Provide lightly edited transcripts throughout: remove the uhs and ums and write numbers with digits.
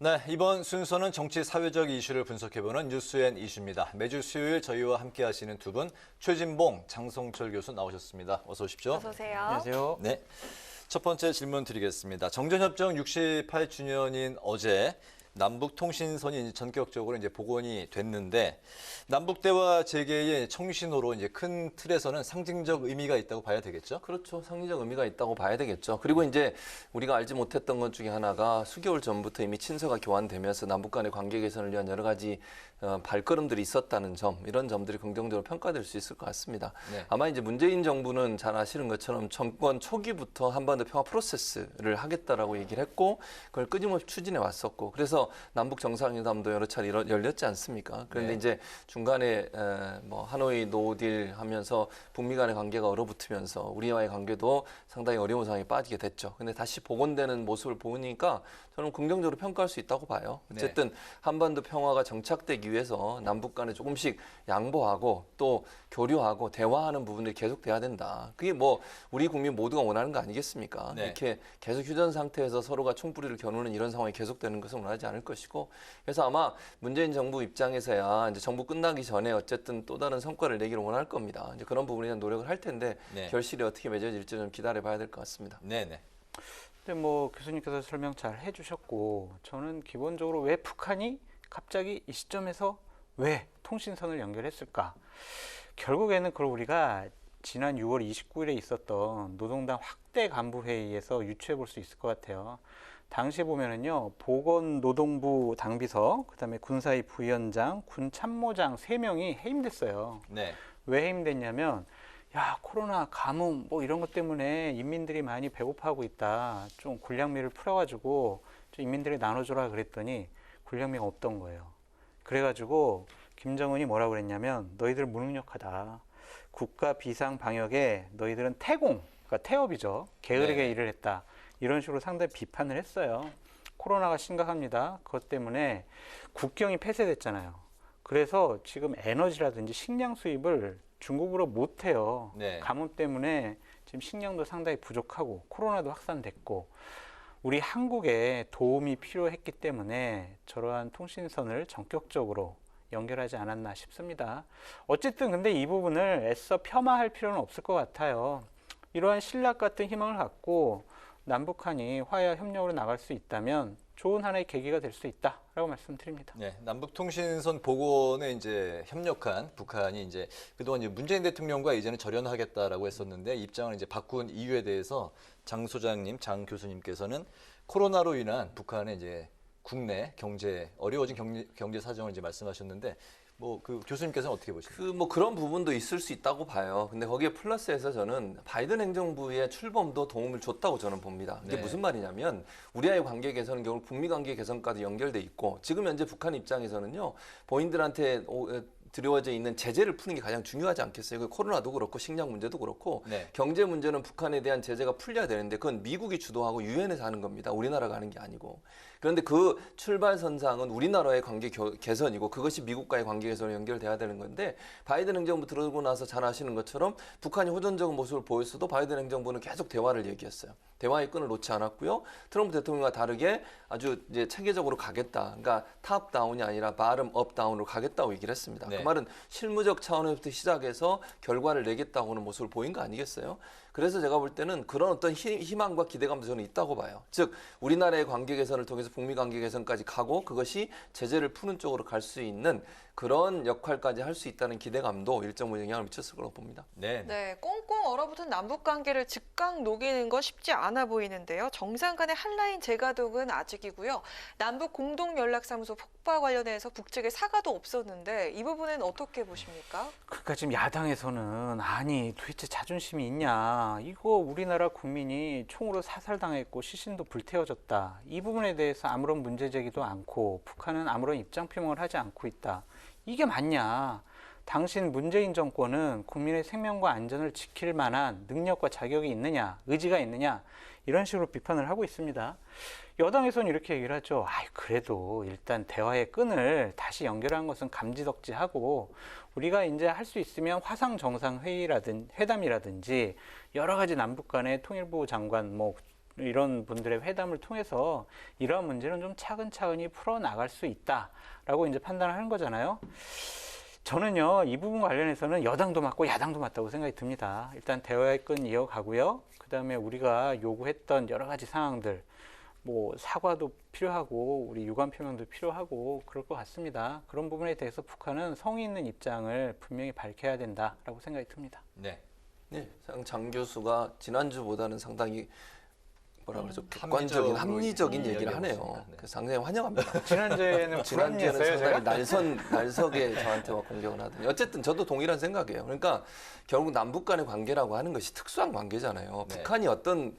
네, 이번 순서는 정치 사회적 이슈를 분석해보는 뉴스앤 이슈입니다. 매주 수요일 저희와 함께 하시는 두 분, 최진봉, 장성철 교수 나오셨습니다. 어서 오십시오. 어서 오세요. 안녕하세요. 네, 첫 번째 질문 드리겠습니다. 정전협정 68주년인 어제 남북통신선이 전격적으로 이제 복원이 됐는데 남북 대화 재개의 청신호로 이제 큰 틀에서는 상징적 의미가 있다고 봐야 되겠죠? 그렇죠. 상징적 의미가 있다고 봐야 되겠죠. 그리고 이제 우리가 알지 못했던 것 중에 하나가 수개월 전부터 이미 친서가 교환되면서 남북 간의 관계 개선을 위한 여러 가지 발걸음들이 있었다는 점, 이런 점들이 긍정적으로 평가될 수 있을 것 같습니다. 네. 아마 이제 문재인 정부는 잘 아시는 것처럼 정권 초기부터 한반도 평화 프로세스를 하겠다라고 얘기를 했고 그걸 끊임없이 추진해 왔었고 그래서 남북 정상회담도 여러 차례 열렸지 않습니까? 그런데 네. 이제 중간에 뭐 하노이 노딜 하면서 북미 간의 관계가 얼어붙으면서 우리와의 관계도 상당히 어려운 상황에 빠지게 됐죠. 근데 다시 복원되는 모습을 보니까 저는 긍정적으로 평가할 수 있다고 봐요. 어쨌든 한반도 평화가 정착되기 위해서 남북 간에 조금씩 양보하고 또 교류하고 대화하는 부분들이 계속돼야 된다. 그게 뭐 우리 국민 모두가 원하는 거 아니겠습니까? 네. 이렇게 계속 휴전 상태에서 서로가 총뿌리를 겨누는 이런 상황이 계속되는 것은 원하지 않을 것이고 그래서 아마 문재인 정부 입장에서야 이제 정부 끝나기 전에 어쨌든 또 다른 성과를 내기를 원할 겁니다. 이제 그런 부분에 대한 노력을 할 텐데 네. 결실이 어떻게 맺어질지 좀 기다려봐야 될 것 같습니다. 네네. 근데 뭐 교수님께서 설명 잘 해주셨고 저는 기본적으로 왜 북한이 갑자기 이 시점에서 왜 통신선을 연결했을까? 결국에는 그걸 우리가 지난 6월 29일에 있었던 노동당 확대 간부 회의에서 유추해 볼 수 있을 것 같아요. 당시에 보면은요, 보건노동부 당비서, 그다음에 군사위 부위원장, 군참모장 3명이 해임됐어요. 네. 왜 해임됐냐면, 야, 코로나, 가뭄, 뭐 이런 것 때문에 인민들이 많이 배고파하고 있다. 좀 군량미를 풀어가지고 좀 인민들이 나눠줘라 그랬더니 군량미가 없던 거예요. 그래가지고 김정은이 뭐라고 그랬냐면, 너희들 무능력하다. 국가 비상 방역에 너희들은 태공, 그러니까 태업이죠. 게으르게 네. 일을 했다. 이런 식으로 상당히 비판을 했어요. 코로나가 심각합니다. 그것 때문에 국경이 폐쇄됐잖아요. 그래서 지금 에너지라든지 식량 수입을 중국으로 못 해요. 네. 가뭄 때문에 지금 식량도 상당히 부족하고 코로나도 확산됐고 우리 한국에 도움이 필요했기 때문에 저러한 통신선을 전격적으로 연결하지 않았나 싶습니다. 어쨌든 근데 이 부분을 애써 폄하할 필요는 없을 것 같아요. 이러한 신락 같은 희망을 갖고 남북한이 화해와 협력으로 나갈 수 있다면 좋은 하나의 계기가 될 수 있다라고 말씀드립니다. 네, 남북통신선 복원에 이제 협력한 북한이 이제 그동안 이제 문재인 대통령과 이제는 절연하겠다라고 했었는데 입장을 이제 바꾼 이유에 대해서 장 소장님, 장 교수님께서는 코로나로 인한 북한의 이제 국내 경제 어려워진 경제 사정을 이제 말씀하셨는데 뭐 그 교수님께서는 어떻게 보십니까? 뭐 그런 부분도 있을 수 있다고 봐요. 근데 거기에 플러스해서 저는 바이든 행정부의 출범도 도움을 줬다고 저는 봅니다. 이게 네. 무슨 말이냐면 우리와의 관계 개선은 결국 북미 관계 개선까지 연결돼 있고 지금 현재 북한 입장에서는요 본인들한테 드려져 있는 제재를 푸는 게 가장 중요하지 않겠어요? 코로나도 그렇고 식량 문제도 그렇고 네. 경제 문제는 북한에 대한 제재가 풀려야 되는데 그건 미국이 주도하고 유엔에서 하는 겁니다. 우리나라가 하는 게 아니고. 그런데 그 출발선상은 우리나라의 관계 개선이고 그것이 미국과의 관계 개선으로 연결돼야 되는 건데 바이든 행정부 들어오고 나서 잘 아시는 것처럼 북한이 호전적인 모습을 보였어도 바이든 행정부는 계속 대화를 얘기했어요. 대화의 끈을 놓지 않았고요. 트럼프 대통령과 다르게 아주 이제 체계적으로 가겠다. 그러니까 탑 다운이 아니라 바름 업 다운으로 가겠다고 얘기를 했습니다. 네. 그 말은 실무적 차원에서부터 시작해서 결과를 내겠다고 하는 모습을 보인 거 아니겠어요? 그래서 제가 볼 때는 그런 어떤 희망과 기대감도 저는 있다고 봐요. 즉 우리나라의 관계 개선을 통해서 북미 관계 개선까지 가고 그것이 제재를 푸는 쪽으로 갈 수 있는 그런 역할까지 할 수 있다는 기대감도 일정 부분 영향을 미쳤을 거라고 봅니다. 네. 네, 꽁꽁 얼어붙은 남북 관계를 즉각 녹이는 건 쉽지 않아 보이는데요. 정상 간의 한라인 재가동은 아직이고요. 남북 공동 연락사무소 폭파 관련해서 북측의 사과도 없었는데 이 부분은 어떻게 보십니까? 그러니까 지금 야당에서는 아니 도대체 자존심이 있냐 이거 우리나라 국민이 총으로 사살당했고 시신도 불태워졌다 이 부분에 대해서 아무런 문제 제기도 않고 북한은 아무런 입장 표명을 하지 않고 있다 이게 맞냐 당신 문재인 정권은 국민의 생명과 안전을 지킬 만한 능력과 자격이 있느냐 의지가 있느냐 이런 식으로 비판을 하고 있습니다. 여당에서는 이렇게 얘기를 하죠. 그래도 일단 대화의 끈을 다시 연결한 것은 감지덕지하고 우리가 이제 할 수 있으면 화상 정상 회담이라든지 여러 가지 남북 간의 통일부 장관 이런 분들의 회담을 통해서 이러한 문제는 좀 차근차근히 풀어나갈 수 있다라고 이제 판단을 하는 거잖아요. 저는요, 이 부분 관련해서는 여당도 맞고 야당도 맞다고 생각이 듭니다. 일단 대화의 끈 이어가고요. 그 다음에 우리가 요구했던 여러 가지 상황들, 뭐 사과도 필요하고 우리 유감 표명도 필요하고 그럴 것 같습니다. 그런 부분에 대해서 북한은 성의 있는 입장을 분명히 밝혀야 된다라고 생각이 듭니다. 네. 네, 장 교수가 지난주보다는 상당히 뭐라 그러죠? 합리적으로 객관적인 합리적인 이야기하고 얘기를 하네요. 있습니다. 네. 그래서 상당히 환영합니다. 지난주에는 지난주에는 불합리했어요, 제가? 상당히 날석에 저한테 막 공격을 하더니 어쨌든 저도 동일한 생각이에요. 그러니까 결국 남북 간의 관계라고 하는 것이 특수한 관계잖아요. 네. 북한이 어떤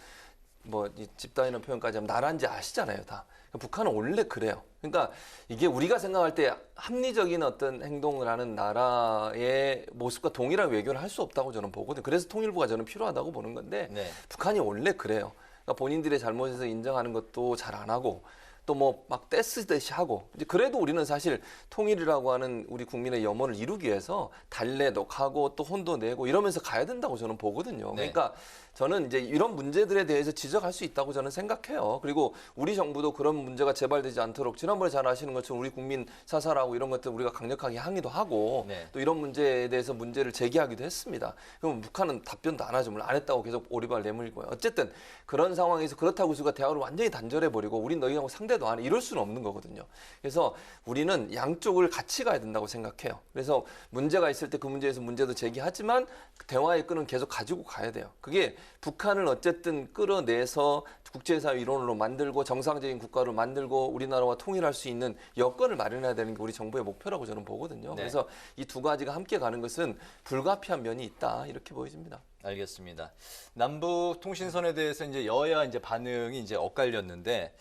뭐 집단이라는 표현까지 하면 나라인지 아시잖아요, 다. 북한은 원래 그래요. 그러니까 이게 우리가 생각할 때 합리적인 어떤 행동을 하는 나라의 모습과 동일한 외교를 할 수 없다고 저는 보거든요. 그래서 통일부가 저는 필요하다고 보는 건데 네. 북한이 원래 그래요. 그러니까 본인들의 잘못에서 인정하는 것도 잘 안 하고 또 뭐 막 떼쓰듯이 하고 이제 그래도 우리는 사실 통일이라고 하는 우리 국민의 염원을 이루기 위해서 달래도 가고 또 혼도 내고 이러면서 가야 된다고 저는 보거든요. 네. 그러니까 저는 이제 이런 문제들에 대해서 지적할 수 있다고 저는 생각해요. 그리고 우리 정부도 그런 문제가 재발되지 않도록 지난번에 잘 아시는 것처럼 우리 국민 사살하고 이런 것들 우리가 강력하게 항의도 하고 네. 또 이런 문제에 대해서 문제를 제기하기도 했습니다. 그럼 북한은 답변도 안 하죠. 물론 안 했다고 계속 오리발 내밀고요. 어쨌든 그런 상황에서 그렇다고 우리가 대화를 완전히 단절해버리고 우린 너희하고 상대도 안 해. 이럴 수는 없는 거거든요. 그래서 우리는 양쪽을 같이 가야 된다고 생각해요. 그래서 문제가 있을 때 그 문제에서 문제도 제기하지만 대화의 끈은 계속 가지고 가야 돼요. 그게 북한을 어쨌든 끌어내서 국제사회 일원으로 만들고 정상적인 국가로 만들고 우리나라와 통일할 수 있는 여건을 마련해야 되는 게 우리 정부의 목표라고 저는 보거든요. 네. 그래서 이 두 가지가 함께 가는 것은 불가피한 면이 있다 이렇게 보여집니다. 알겠습니다. 남북 통신선에 대해서 이제 여야 이제 반응이 이제 엇갈렸는데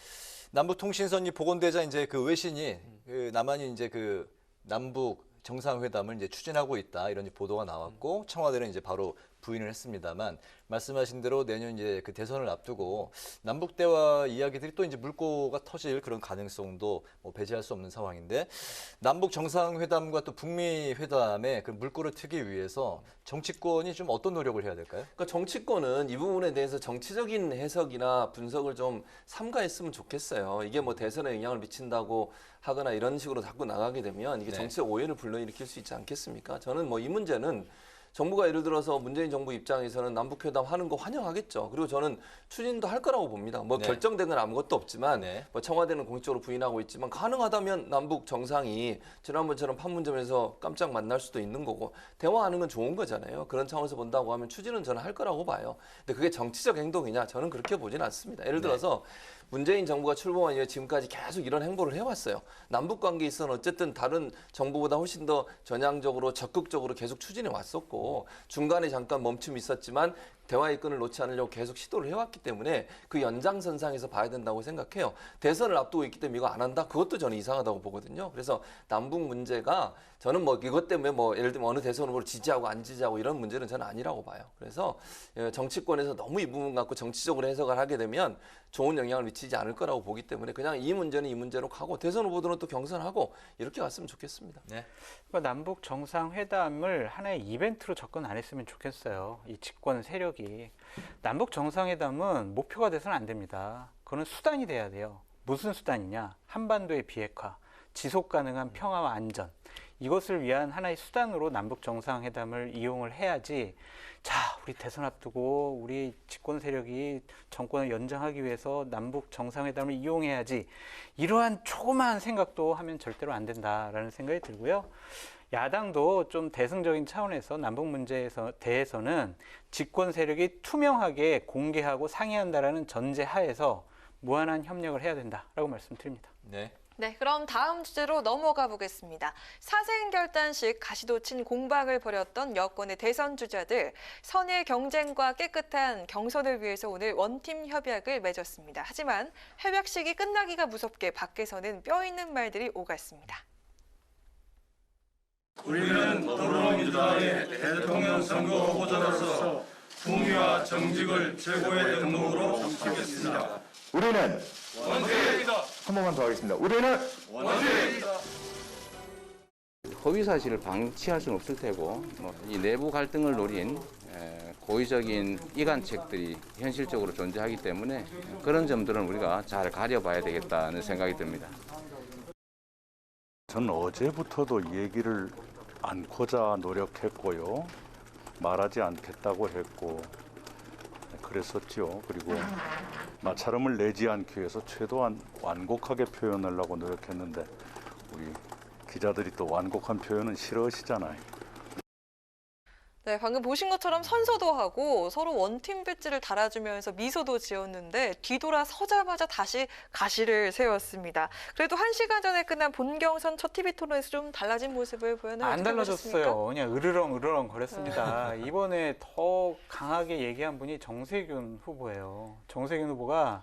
남북 통신선이 복원되자 이제 그 외신이 그 남한이 이제 그 남북 정상회담을 이제 추진하고 있다 이런 보도가 나왔고 청와대는 이제 바로 부인을 했습니다만 말씀하신 대로 내년 이제 그 대선을 앞두고 남북 대화 이야기들이 또 이제 물꼬가 터질 그런 가능성도 뭐 배제할 수 없는 상황인데 남북 정상회담과 또 북미 회담의 그 물꼬를 트기 위해서 정치권이 좀 어떤 노력을 해야 될까요? 그러니까 정치권은 이 부분에 대해서 정치적인 해석이나 분석을 좀 삼가했으면 좋겠어요. 이게 뭐 대선에 영향을 미친다고 하거나 이런 식으로 자꾸 나가게 되면 이게 네. 정치적 오해를 불러일으킬 수 있지 않겠습니까? 저는 뭐 이 문제는 정부가 예를 들어서 문재인 정부 입장에서는 남북회담 하는 거 환영하겠죠. 그리고 저는 추진도 할 거라고 봅니다. 뭐 네. 결정된 건 아무것도 없지만 네. 뭐 청와대는 공식적으로 부인하고 있지만 가능하다면 남북 정상이 지난번처럼 판문점에서 깜짝 만날 수도 있는 거고 대화하는 건 좋은 거잖아요. 그런 차원에서 본다고 하면 추진은 저는 할 거라고 봐요. 근데 그게 정치적 행동이냐? 저는 그렇게 보진 않습니다. 예를 들어서 문재인 정부가 출범한 이후에 지금까지 계속 이런 행보를 해왔어요. 남북 관계에 있어서는 어쨌든 다른 정부보다 훨씬 더 전향적으로 적극적으로 계속 추진해 왔었고 중간에 잠깐 멈춤이 있었지만 대화의 끈을 놓지 않으려고 계속 시도를 해왔기 때문에 그 연장선상에서 봐야 된다고 생각해요. 대선을 앞두고 있기 때문에 이거 안 한다? 그것도 저는 이상하다고 보거든요. 그래서 남북 문제가 저는 뭐 이것 때문에 뭐 예를 들면 어느 대선 후보를 지지하고 안 지지하고 이런 문제는 저는 아니라고 봐요. 그래서 정치권에서 너무 이 부분 갖고 정치적으로 해석을 하게 되면 좋은 영향을 미치지 않을 거라고 보기 때문에 그냥 이 문제는 이 문제로 가고 대선 후보들은 또 경선하고 이렇게 갔으면 좋겠습니다. 네. 그러니까 남북 정상회담을 하나의 이벤트로 접근 안 했으면 좋겠어요. 이 집권 세력이. 남북 정상회담은 목표가 돼서는 안 됩니다. 그거는 수단이 돼야 돼요. 무슨 수단이냐? 한반도의 비핵화, 지속 가능한 평화와 안전. 이것을 위한 하나의 수단으로 남북 정상회담을 이용을 해야지. 자, 우리 대선 앞두고 우리 집권 세력이 정권을 연장하기 위해서 남북 정상회담을 이용해야지. 이러한 조그마한 생각도 하면 절대로 안 된다라는 생각이 들고요. 야당도 좀 대승적인 차원에서 남북 문제에 대해서는 집권 세력이 투명하게 공개하고 상의한다라는 전제 하에서 무한한 협력을 해야 된다라고 말씀드립니다. 네. 네, 그럼 다음 주제로 넘어가 보겠습니다. 사생결단식 가시도친 공방을 벌였던 여권의 대선 주자들, 선의 경쟁과 깨끗한 경선을 위해서 오늘 원팀 협약을 맺었습니다. 하지만 협약식이 끝나기가 무섭게 밖에서는 뼈 있는 말들이 오갔습니다. 우리는 더불어민주당의 대통령 선거 후보자로서 품위와 정직을 최고의 덕목으로 하겠습니다. 우리는 원팀입니다. 한 번만 더 하겠습니다. 우리는 원팀입니다. 허위 사실을 방치할 수는 없을 테고 이 내부 갈등을 노린 고의적인 이간책들이 현실적으로 존재하기 때문에 그런 점들은 우리가 잘 가려봐야 되겠다는 생각이 듭니다. 저는 어제부터도 얘기를 않고자 노력했고요. 말하지 않겠다고 했고 그랬었죠. 그리고 마찰음을 내지 않기 위해서 최대한 완곡하게 표현하려고 노력했는데 우리 기자들이 또 완곡한 표현은 싫어하시잖아요. 네, 방금 보신 것처럼 선서도 하고 서로 원팀 배지를 달아주면서 미소도 지었는데 뒤돌아 서자마자 다시 가시를 세웠습니다. 그래도 1시간 전에 끝난 본경선 첫 TV 토론에서 좀 달라진 모습을 보였나요? 안 어떻게 보셨습니까? 달라졌어요. 그냥 으르렁 거렸습니다. 이번에 더 강하게 얘기한 분이 정세균 후보예요. 정세균 후보가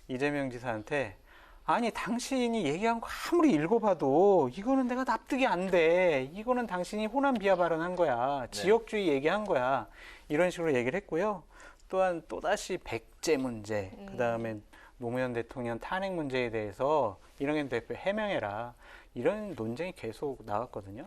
이재명 지사한테 아니 당신이 얘기한 거 아무리 읽어봐도 이거는 내가 납득이 안 돼. 이거는 당신이 호남 비하 발언한 거야. 지역주의 얘기한 거야. 이런 식으로 얘기를 했고요. 또한 또다시 백제 문제, 그다음에 노무현 대통령 탄핵 문제에 대해서 이런 대표 해명해라. 이런 논쟁이 계속 나왔거든요.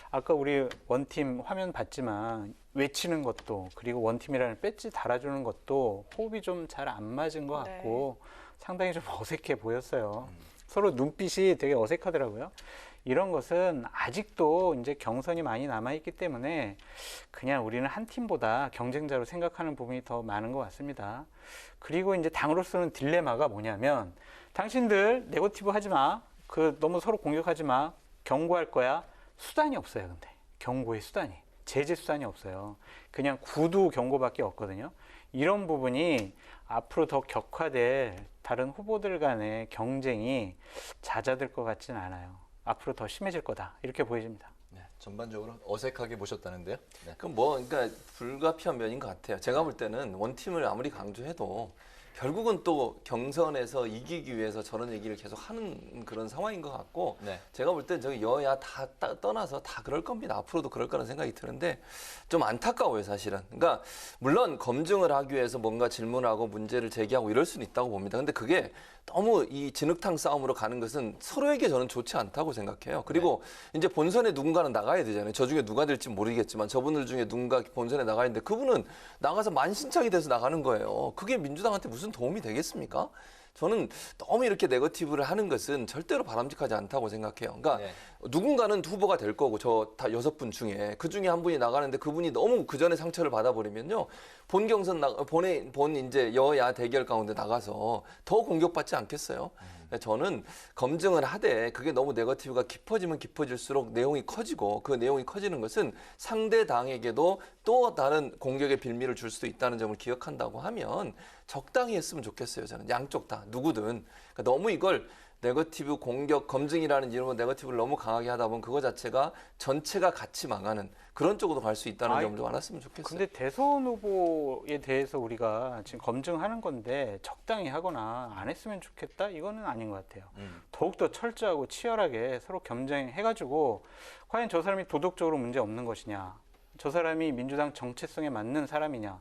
아까 우리 원팀 화면 봤지만 외치는 것도 그리고 원팀이라는 배지 달아주는 것도 호흡이 좀 잘 안 맞은 것 같고 상당히 좀 어색해 보였어요. 서로 눈빛이 되게 어색하더라고요. 이런 것은 아직도 이제 경선이 많이 남아있기 때문에 그냥 우리는 한 팀보다 경쟁자로 생각하는 부분이 더 많은 것 같습니다. 그리고 이제 당으로서는 딜레마가 뭐냐면 당신들 네거티브 하지 마. 너무 서로 공격하지 마. 경고할 거야. 수단이 없어요, 근데. 경고의 수단이. 제재 수단이 없어요. 그냥 구두 경고밖에 없거든요. 이런 부분이 앞으로 더 격화될 다른 후보들 간의 경쟁이 잦아들 것 같지는 않아요. 앞으로 더 심해질 거다. 이렇게 보여집니다. 네, 전반적으로 어색하게 보셨다는데요. 네. 그럼 그러니까 불가피한 면인 것 같아요. 제가 볼 때는 원팀을 아무리 강조해도 결국은 또 경선에서 이기기 위해서 저런 얘기를 계속 하는 그런 상황인 것 같고 네. 제가 볼 땐 저기 여야 다 떠나서 다 그럴 겁니다. 앞으로도 그럴 거라는 생각이 드는데 좀 안타까워요, 사실은. 그러니까 물론 검증을 하기 위해서 뭔가 질문하고 문제를 제기하고 이럴 수는 있다고 봅니다. 근데 그게 너무 이 진흙탕 싸움으로 가는 것은 서로에게 저는 좋지 않다고 생각해요. 그리고 이제 본선에 누군가는 나가야 되잖아요. 저 중에 누가 될지 모르겠지만 저분들 중에 누군가 본선에 나가야 되는데 그분은 나가서 만신창이 돼서 나가는 거예요. 그게 민주당한테 무슨 도움이 되겠습니까? 저는 너무 이렇게 네거티브를 하는 것은 절대로 바람직하지 않다고 생각해요. 그러니까 네. 누군가는 후보가 될 거고 저 다 6분 중에 그 중에 한 분이 나가는데 그분이 너무 그 전에 상처를 받아버리면요 본 경선 본 이제 여야 대결 가운데 나가서 더 공격받지 않겠어요? 저는 검증을 하되 그게 너무 네거티브가 깊어지면 깊어질수록 내용이 커지고 그 내용이 커지는 것은 상대 당에게도 또 다른 공격의 빌미를 줄 수도 있다는 점을 기억한다고 하면 적당히 했으면 좋겠어요. 저는 양쪽 다 누구든 그러니까 너무 이걸 네거티브 공격 검증이라는 이름으로 네거티브를 너무 강하게 하다 보면 그거 자체가 전체가 같이 망하는 그런 쪽으로 갈 수 있다는 점을 좀 알았으면 좋겠어요. 근데 대선 후보에 대해서 우리가 지금 검증하는 건데 적당히 하거나 안 했으면 좋겠다? 이거는 아닌 것 같아요. 더욱더 철저하고 치열하게 서로 겸쟁해가지고 과연 저 사람이 도덕적으로 문제 없는 것이냐? 저 사람이 민주당 정체성에 맞는 사람이냐?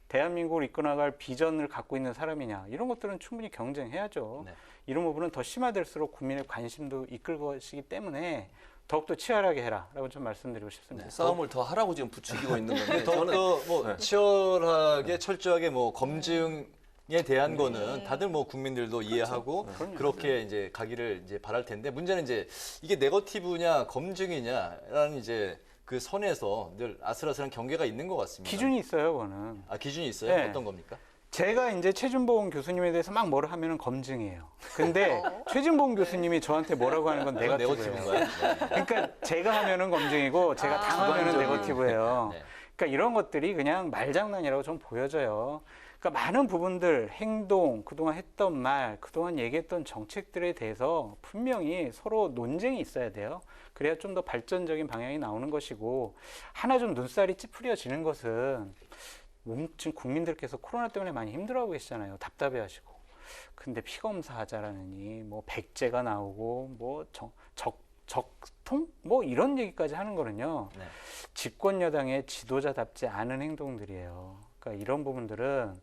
대한민국을 이끌어나갈 비전을 갖고 있는 사람이냐? 이런 것들은 충분히 경쟁해야죠. 네. 이런 부분은 더 심화될수록 국민의 관심도 이끌 것이기 때문에 더욱더 치열하게 해라라고 좀 말씀드리고 싶습니다. 싸움을 더 하라고 지금 부추기고 있는 건데 저는 더욱더 뭐 네. 치열하게 철저하게 뭐 검증에 대한 거는 다들 뭐 국민들도 이해하고 그럼요. 그렇게 이제 가기를 이제 바랄 텐데 문제는 이제 이게 네거티브냐 검증이냐라는 이제 그 선에서 늘 아슬아슬한 경계가 있는 것 같습니다. 기준이 있어요, 그거는. 아 기준이 있어요? 네. 어떤 겁니까? 제가 이제 최준봉 교수님에 대해서 막 뭐를 하면은 검증이에요. 근데 최준봉 교수님이 저한테 뭐라고 하는 건 그건 네거티브예요. 네거티브인가요? 그러니까 제가 하면은 검증이고 제가 당하면은 네거티브예요. 네. 그러니까 이런 것들이 그냥 말장난이라고 좀 보여져요. 그러니까 많은 부분들, 행동, 그동안 했던 말, 그동안 얘기했던 정책들에 대해서 분명히 서로 논쟁이 있어야 돼요. 그래야 좀 더 발전적인 방향이 나오는 것이고 하나 좀 눈살이 찌푸려지는 것은 지금 국민들께서 코로나 때문에 많이 힘들어하고 계시잖아요. 답답해하시고. 근데 피검사 하자라느니 뭐 백제가 나오고 뭐 적통 뭐 이런 얘기까지 하는 거는요. 네. 집권 여당의 지도자답지 않은 행동들이에요. 그러니까 이런 부분들은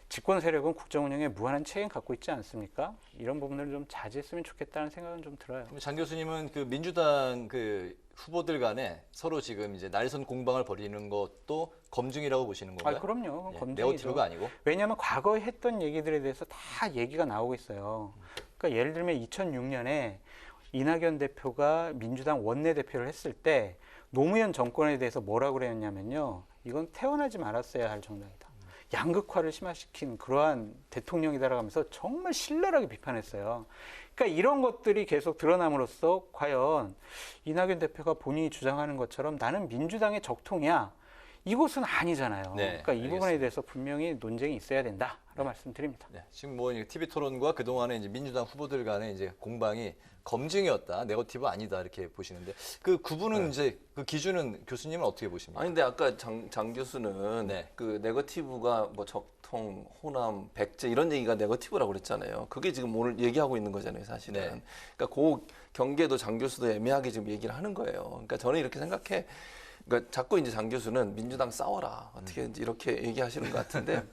집권 세력은 국정 운영에 무한한 책임 갖고 있지 않습니까? 이런 부분을 좀 자제했으면 좋겠다는 생각은 좀 들어요. 그럼 장 교수님은 그 민주당 그 후보들 간에 서로 지금 이제 날선 공방을 벌이는 것도 검증이라고 보시는 건가요? 그럼요. 예, 검증이죠. 네거티브가 아니고. 왜냐하면 과거에 했던 얘기들에 대해서 다 얘기가 나오고 있어요. 그러니까 예를 들면 2006년에 이낙연 대표가 민주당 원내대표를 했을 때 노무현 정권에 대해서 뭐라고 그랬냐면요. 이건 태어나지 말았어야 할 정당이다. 양극화를 심화시킨 그러한 대통령이다라고 하면서 정말 신랄하게 비판했어요. 그러니까 이런 것들이 계속 드러남으로써 과연 이낙연 대표가 본인이 주장하는 것처럼 나는 민주당의 적통이야. 이것은 아니잖아요. 네, 그러니까 이 부분에 알겠습니다. 대해서 분명히 논쟁이 있어야 된다라고 말씀드립니다. 네, 지금 뭐 TV 토론과 그 동안에 이제 민주당 후보들 간의 이제 공방이 검증이었다, 네거티브 아니다 이렇게 보시는데 그 구분은 이제 그 기준은 교수님은 어떻게 보십니까? 아니 근데 아까 장 교수는 네. 그 네거티브가 뭐 적통, 호남, 백제 이런 얘기가 네거티브라고 그랬잖아요. 그게 지금 오늘 얘기하고 있는 거잖아요, 사실은. 네. 그러니까 그 경계도 장 교수도 애매하게 지금 얘기를 하는 거예요. 그러니까 저는 이렇게 생각해. 그러니까 자꾸 이제 장 교수는 민주당 싸워라 어떻게 이렇게 얘기하시는 것 같은데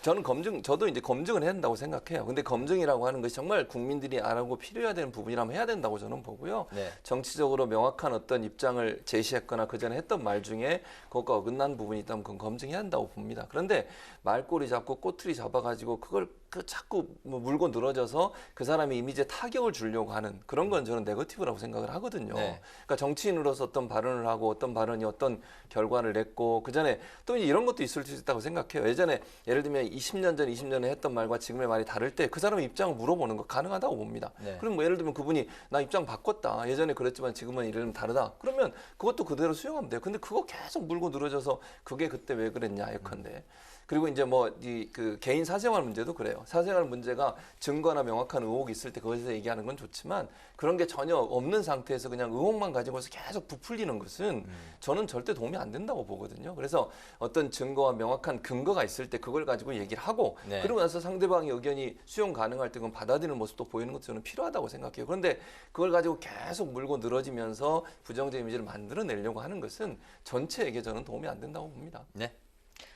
저는 저도 이제 검증을 해야 된다고 생각해요. 근데 검증이라고 하는 것이 정말 국민들이 알고 필요해야 되는 부분이라면 해야 된다고 저는 보고요. 네. 정치적으로 명확한 어떤 입장을 제시했거나 그 전에 했던 말 중에 그것과 어긋난 부분이 있다면 그건 검증해야 한다고 봅니다. 그런데 말꼬리 잡고 꼬투리 잡아가지고 그걸 자꾸 뭐 물고 늘어져서 그 사람의 이미지에 타격을 주려고 하는 그런 건 저는 네거티브라고 생각을 하거든요. 네. 그러니까 정치인으로서 어떤 발언을 하고 어떤 발언이 어떤 결과를 냈고 그 전에 또 이제 이런 것도 있을 수 있다고 생각해요. 예전에 예를 들면 20년 전, 20년에 했던 말과 지금의 말이 다를 때 그 사람의 입장을 물어보는 거 가능하다고 봅니다. 네. 그럼 뭐 예를 들면 그분이 나 입장 바꿨다. 예전에 그랬지만 지금은 이러면 다르다. 그러면 그것도 그대로 수용하면 돼요. 근데 그거 계속 물고 늘어져서 그게 그때 왜 그랬냐 예컨대. 그리고 이제 뭐 이 그 개인 사생활 문제도 그래요. 사생활 문제가 증거나 명확한 의혹이 있을 때 그것에서 얘기하는 건 좋지만 그런 게 전혀 없는 상태에서 그냥 의혹만 가지고서 계속 부풀리는 것은 저는 절대 도움이 안 된다고 보거든요. 그래서 어떤 증거와 명확한 근거가 있을 때 그걸 가지고 얘기를 하고 네. 그러고 나서 상대방의 의견이 수용 가능할 때 그건 받아들이는 모습도 보이는 것도 저는 필요하다고 생각해요. 그런데 그걸 가지고 계속 물고 늘어지면서 부정적 이미지를 만들어내려고 하는 것은 전체에게 저는 도움이 안 된다고 봅니다. 네.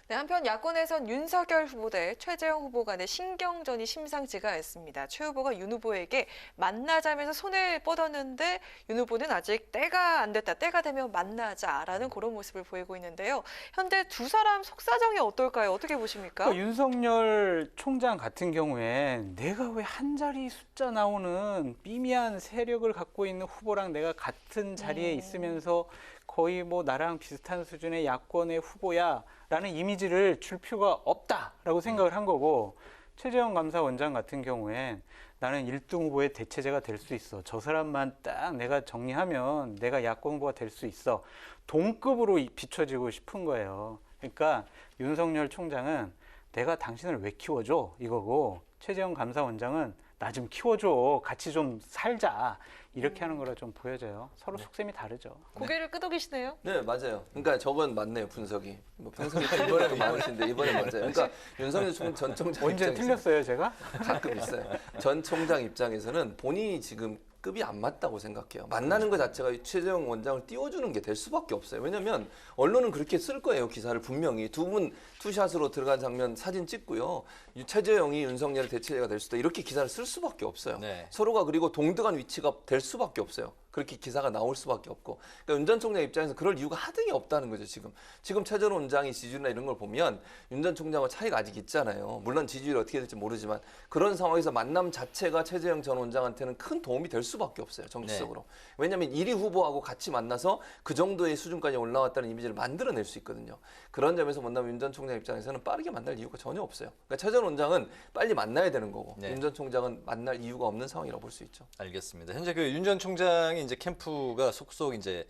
네, 한편 야권에선 윤석열 후보 대 최재형 후보 간의 신경전이 심상치가 않습니다. 최 후보가 윤 후보에게 만나자면서 손을 뻗었는데 윤 후보는 아직 때가 안 됐다, 때가 되면 만나자라는 그런 모습을 보이고 있는데요. 현재 두 사람 속사정이 어떨까요? 어떻게 보십니까? 그러니까 윤석열 총장 같은 경우엔 내가 왜 한 자리 숫자 나오는 미미한 세력을 갖고 있는 후보랑 내가 같은 자리에 있으면서 거의 뭐 나랑 비슷한 수준의 야권의 후보야라는 이미지를 줄 필요가 없다라고 생각을 한 거고 최재형 감사원장 같은 경우엔 나는 1등 후보의 대체제가 될 수 있어. 저 사람만 딱 내가 정리하면 내가 야권 후보가 될 수 있어. 동급으로 비춰지고 싶은 거예요. 그러니까 윤석열 총장은 내가 당신을 왜 키워줘 이거고 최재형 감사원장은 나 좀 키워줘. 같이 좀 살자. 이렇게 하는 거라 좀 보여져요. 서로 속셈이 다르죠. 고개를 끄덕이시네요. 네, 맞아요. 그러니까 저건 맞네요, 분석이. 뭐 평소에 이번에 많으신데 이번에 맞아요. 그러니까 윤석열 전 총장 언제 입장에서 틀렸어요, 제가? 가끔 있어요. 전 총장 입장에서는 본인이 지금 급이 안 맞다고 생각해요. 만나는 것 자체가 최재형 원장을 띄워주는 게 될 수밖에 없어요. 왜냐하면 언론은 그렇게 쓸 거예요. 기사를 분명히. 두 분 투샷으로 들어간 장면 사진 찍고요. 최재형이 윤석열의 대체제가 될 수도 이렇게 기사를 쓸 수밖에 없어요. 네. 서로가 그리고 동등한 위치가 될 수밖에 없어요. 그렇게 기사가 나올 수밖에 없고. 그러니까 윤 전 총장 입장에서 그럴 이유가 하등이 없다는 거죠, 지금. 지금 최재형 원장이 지지율이나 이런 걸 보면 윤 전 총장과 차이가 아직 있잖아요. 물론 지지율이 어떻게 될지 모르지만 그런 상황에서 만남 자체가 최재형 전 원장한테는 큰 도움이 될 수밖에 없어요, 정치적으로. 왜냐하면 1위 후보하고 같이 만나서 그 정도의 수준까지 올라왔다는 이미지를 만들어낼 수 있거든요. 그런 점에서 본다면 윤 전 총장 입장에서는 빠르게 만날 이유가 전혀 없어요. 그러니까 최 전 원장은 빨리 만나야 되는 거고 네. 윤 전 총장은 만날 이유가 없는 상황이라고 볼 수 있죠. 알겠습니다. 현재 그 윤 전 총장이 이제 캠프가 속속 이제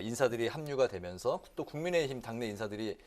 인사들이 합류가 되면서 또 국민의힘 당내 인사들이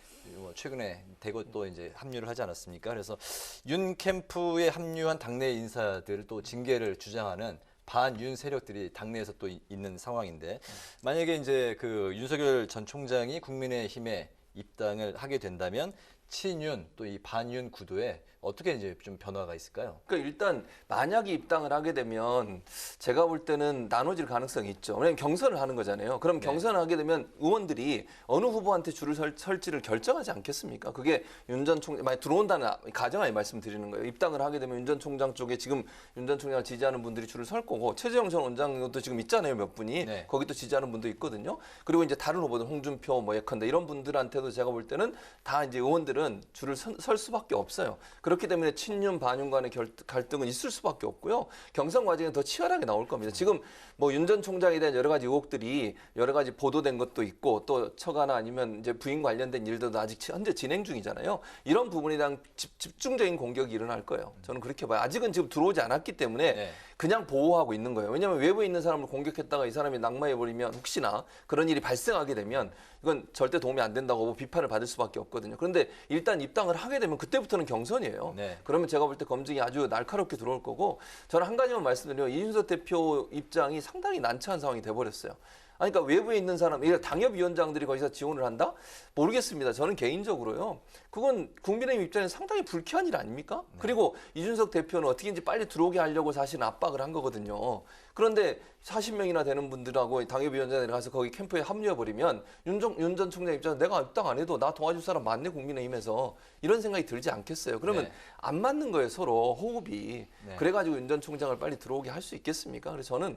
최근에 대거 또 이제 합류를 하지 않았습니까? 그래서 윤 캠프에 합류한 당내 인사들을 또 징계를 주장하는 반윤 세력들이 당내에서 또 있는 상황인데 만약에 이제 그 윤석열 전 총장이 국민의힘에 입당을 하게 된다면 친윤 또 이 반윤 구도에 어떻게 이제 좀 변화가 있을까요? 그러니까 일단 만약에 입당을 하게 되면 제가 볼 때는 나눠질 가능성이 있죠. 왜냐하면 경선을 하는 거잖아요. 그럼 네. 경선을 하게 되면 의원들이 어느 후보한테 줄을 설지를 결정하지 않겠습니까? 그게 윤 전 총장 만약 들어온다는 가정하에 말씀드리는 거예요. 입당을 하게 되면 윤 전 총장 쪽에 지금 윤 전 총장을 지지하는 분들이 줄을 설 거고 최재형 전 원장도 지금 있잖아요. 몇 분이 네. 거기도 지지하는 분도 있거든요. 그리고 이제 다른 후보들 홍준표 뭐 예컨대 이런 분들한테도 제가 볼 때는 다 이제 의원들은 줄을 설 수밖에 없어요. 그렇기 때문에 친윤 반윤 간의 갈등은 있을 수밖에 없고요. 경선 과정에 더 치열하게 나올 겁니다. 지금 뭐 윤 전 총장에 대한 여러 가지 의혹들이 여러 가지 보도된 것도 있고 또 처가나 아니면 이제 부인 관련된 일들도 아직 현재 진행 중이잖아요. 이런 부분에 대한 집중적인 공격이 일어날 거예요. 저는 그렇게 봐요. 아직은 지금 들어오지 않았기 때문에 네. 그냥 보호하고 있는 거예요. 왜냐하면 외부에 있는 사람을 공격했다가 이 사람이 낙마해버리면 혹시나 그런 일이 발생하게 되면 이건 절대 도움이 안 된다고 비판을 받을 수밖에 없거든요. 그런데 일단 입당을 하게 되면 그때부터는 경선이에요. 네. 그러면 제가 볼 때 검증이 아주 날카롭게 들어올 거고 저는 한 가지만 말씀드리면 이준석 대표 입장이 상당히 난처한 상황이 돼버렸어요. 아니, 그러니까 외부에 있는 사람, 당협위원장들이 거기서 지원을 한다? 모르겠습니다. 저는 개인적으로요. 그건 국민의힘 입장에서 상당히 불쾌한 일 아닙니까? 네. 그리고 이준석 대표는 어떻게든지 빨리 들어오게 하려고 사실은 압박을 한 거거든요. 그런데 40명이나 되는 분들하고 당협위원장들이 가서 거기 캠프에 합류해버리면 윤 전 총장 입장에서 내가 입당 안 해도 나 도와줄 사람 많네 국민의힘에서 이런 생각이 들지 않겠어요. 그러면 네. 안 맞는 거예요. 서로 호흡이. 네. 그래가지고 윤 전 총장을 빨리 들어오게 할 수 있겠습니까? 그래서 저는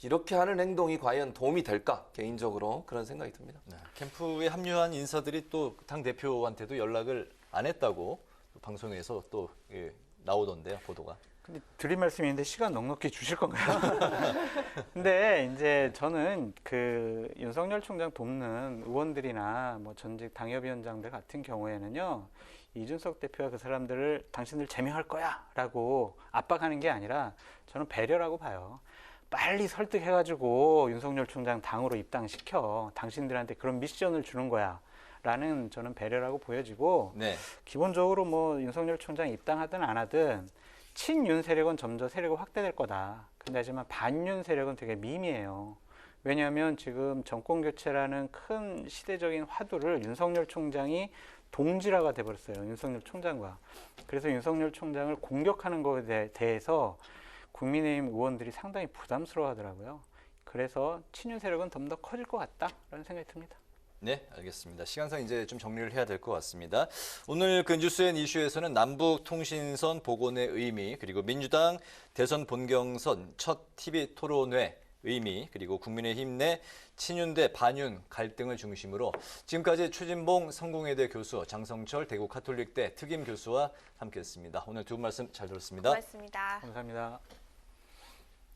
이렇게 하는 행동이 과연 도움이 될까? 개인적으로 그런 생각이 듭니다. 네. 캠프에 합류한 인사들이 또 당 대표한테도 연락을 안 했다고 방송에서 또 나오던데요, 보도가. 근데 드릴 말씀이 있는데 시간 넉넉히 주실 건가요? 근데 이제 저는 그 윤석열 총장 돕는 의원들이나 뭐 전직 당협위원장들 같은 경우에는요, 이준석 대표가 그 사람들을 당신들 제명할 거야라고 압박하는 게 아니라 저는 배려라고 봐요. 빨리 설득해가지고 윤석열 총장 당으로 입당시켜 당신들한테 그런 미션을 주는 거야. 라는 저는 배려라고 보여지고 네. 기본적으로 뭐 윤석열 총장 입당하든 안 하든 친윤 세력은 점점 세력이 확대될 거다. 근데 하지만 반윤 세력은 되게 미미해요. 왜냐하면 지금 정권 교체라는 큰 시대적인 화두를 윤석열 총장이 동질화가 돼버렸어요. 윤석열 총장과. 그래서 윤석열 총장을 공격하는 것에 대해서 국민의힘 의원들이 상당히 부담스러워하더라고요. 그래서 친윤 세력은 좀 더 커질 것 같다라는 생각이 듭니다. 네, 알겠습니다. 시간상 이제 좀 정리를 해야 될 것 같습니다. 오늘 그 뉴스앤 이슈에서는 남북 통신선 복원의 의미, 그리고 민주당 대선 본경선 첫 TV 토론회 의미, 그리고 국민의힘 내 친윤 대 반윤 갈등을 중심으로 지금까지 최진봉 성공회대 교수, 장성철 대구 카톨릭대 특임 교수와 함께했습니다. 오늘 두 분 말씀 잘 들었습니다. 고맙습니다. 감사합니다.